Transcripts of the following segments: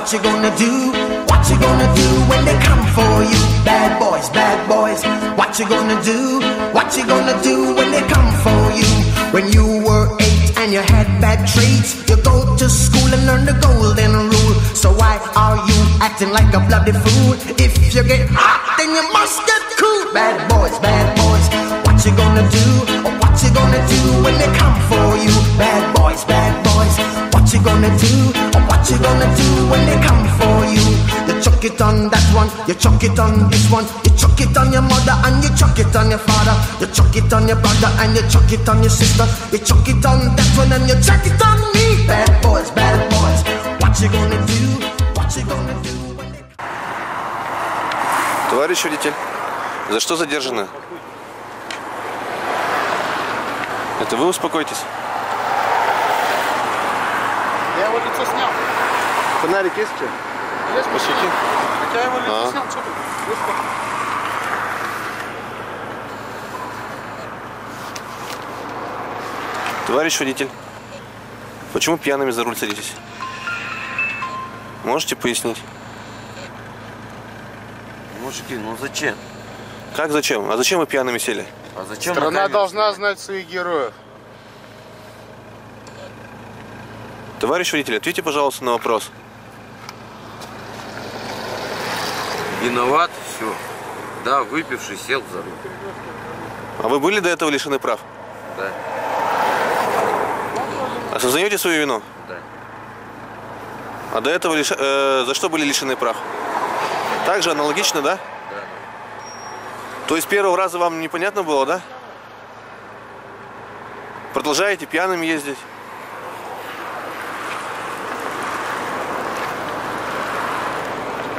what you gonna do? What you gonna do when they come for you? Bad boys, what you gonna do? What you gonna do when they come for you? When you were 8 and you had bad traits, you go to school and learn the golden rule. So why are you acting like a bloody fool? If you get hot, then you must get cool. Bad boys, what you gonna do? What you gonna do when they come for you? Bad boys, what you gonna do? What you gonna do when they come for you? You chuck it on that one, you chuck it on this one, you chuck it on your mother and you chuck it on your father, you chuck it on your brother and you chuck it on your sister, you chuck it on that one and you chuck it on me. Bad boys, what you gonna do? What you gonna do when they... Товарищ водитель, за что задержаны? Это вы успокойтесь. Я его лицо снял. Фонарик есть что? Есть посвети. Я его лицо снял, что ты? Товарищ водитель, почему пьяными за руль садитесь? Можете пояснить? Мужики, ну зачем? Как зачем? А зачем вы пьяными сели? А зачем? Страна должна знать своих героев. Товарищ водитель, ответьте, пожалуйста, на вопрос. Виноват, все. Да, выпивший сел за руль. А вы были до этого лишены прав? Да. Осознаете свою вину? Да. А до этого за что были лишены прав? Также аналогично, да? Да. То есть с первого раза вам непонятно было, да? Продолжаете пьяными ездить?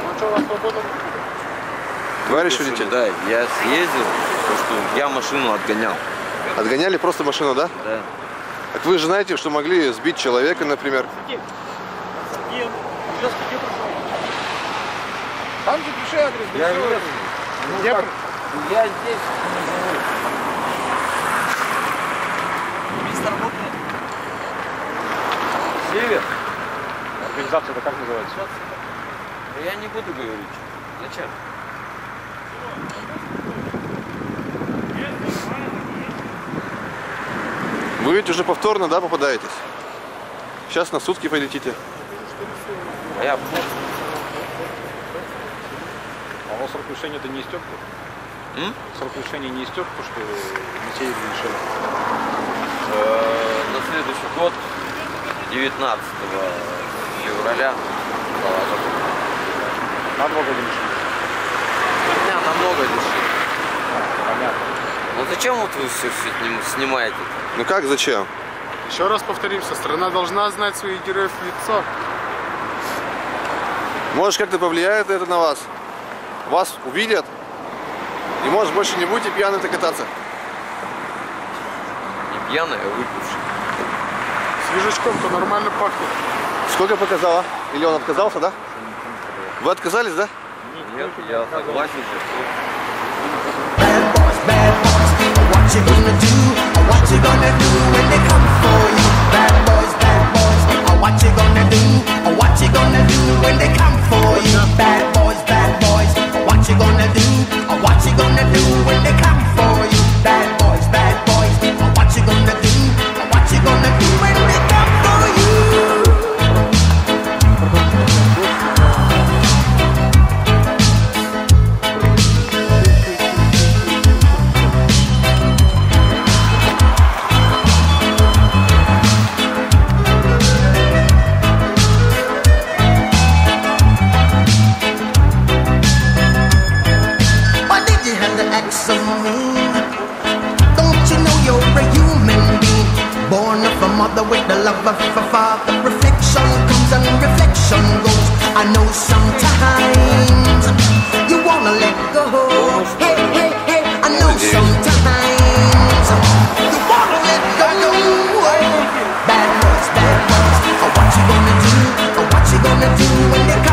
Ну что, у вас свобода? Товарищ водитель. Да, я съездил, потому что я машину отгонял. Отгоняли просто машину, да? Да. Так вы же знаете, что могли сбить человека, например. Там запиши адрес. Я местный. Где? Я здесь. Место работы? Север. Организация-то как называется? Я не буду говорить. Зачем? Вы ведь уже повторно, да, попадаетесь? Сейчас на сутки полетите. А я... А у вас срок лишения-то не истек? Срок лишения не истек, потому что не сеяли лишили. На следующий год, 19 февраля, На 2 года лишили. меня намного лишили. Понятно. Ну зачем вот вы все снимаете? Ну как, зачем? Еще раз повторимся, страна должна знать своих героев в лицо. Может, как-то повлияет это на вас? Вас увидят? И может больше не будете пьяным-то кататься? Не пьяный, а выпивший. Свежачком-то нормально пахнет. Сколько показало? Или он отказался, да? Вы отказались, да? Нет, я согласен. What you gonna do? What you gonna do when they come for you? Bad boys, what you gonna do? What you gonna do when they come for you? Bad boys, what you gonna do? What you gonna do when they come for you? Bad boys, what you gonna do? What you gonna do when they come for you? Don't you know you're a human being, born of a mother with the love of a father? Reflection comes and reflection goes. I know sometimes you wanna let go. Hey, I know sometimes you wanna let go. Bad boys, what you gonna do? What you gonna do when they come?